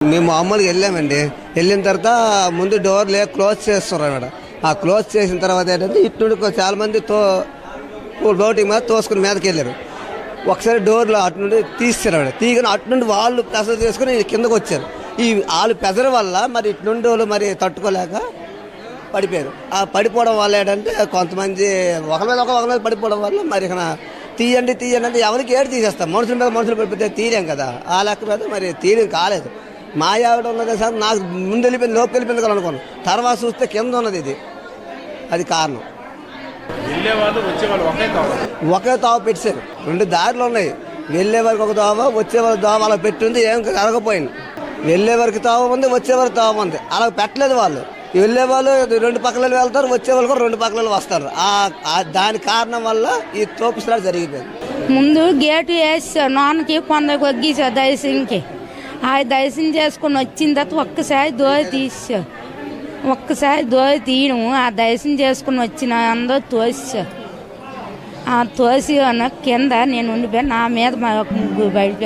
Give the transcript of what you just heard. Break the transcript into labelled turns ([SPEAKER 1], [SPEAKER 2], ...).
[SPEAKER 1] మేము మామూలుగా వెళ్ళామండి. వెళ్ళిన తర్వాత ముందు డోర్లే క్లోజ్ చేస్తారు అన్నమాట. ఆ క్లోజ్ చేసిన తర్వాత ఏంటంటే ఇటు నుండి చాలా మంది బోటింగ్ మీద తోసుకుని మీదకి వెళ్ళారు. ఒకసారి డోర్లు అటు నుండి తీస్తారు అన్నమాట. తీయగానే అటు నుండి వాళ్ళు ప్రెజర్ చేసుకుని కిందకు వచ్చారు. ఈ వాళ్ళు ప్రెజర్ వల్ల మరి ఇటు నుండి వాళ్ళు మరి తట్టుకోలేక పడిపోయారు. ఆ పడిపోవడం వల్ల ఏంటంటే కొంతమంది ఒకరి మీద పడిపోవడం వల్ల మరి ఇక్కడ తీయండి అంటే ఎవరికి ఏడు తీసేస్తాం. మనుషుల మీద మనుషులు పడిపోతే తీయలేం కదా. ఆ లెక్క మీద మరి తీయడం కాలేదు. మా ఆవిడ ఉన్నది సార్, నాకు ముందు వెళ్ళిపోయింది, లోపు వెళ్ళిపోయింది కదా అనుకోను. తర్వాత చూస్తే కింద ఉన్నది ఇది. అది కారణం. ఒకే తావ పెట్టారు. 2 దారులు ఉన్నాయి. వెళ్ళే వరకు ఒక దోవ, వచ్చే వరకు దోవ అలా పెట్టింది. ఏం జరగపోయింది. వెళ్ళే వరకు తావ ఉంది, వచ్చే వరకు తావ ఉంది. అలా పెట్టలేదు వాళ్ళు. వెళ్ళే వాళ్ళు 2 పక్కల వెళ్తారు, వచ్చే వాళ్ళు కూడా 2 పక్కల వస్తారు. దాని కారణం వల్ల ఈ తోపుసలాట జరిగిపోయింది.
[SPEAKER 2] ముందు గేటు వేసారు, నాన్నకి కొందరికి వగ్గిసారు దయసింకి. ఆ దయసం చేసుకుని వచ్చిన తర్వాత ఒక్కసారి దోయ తీసారు. ఒక్కసారి దోయ తీయడం, ఆ దయసం చేసుకుని వచ్చిన అందరూ తోసారు. ఆ తోసి కింద నేను ఉండిపోయాను. నా మీద మా ముగ్గురు బయట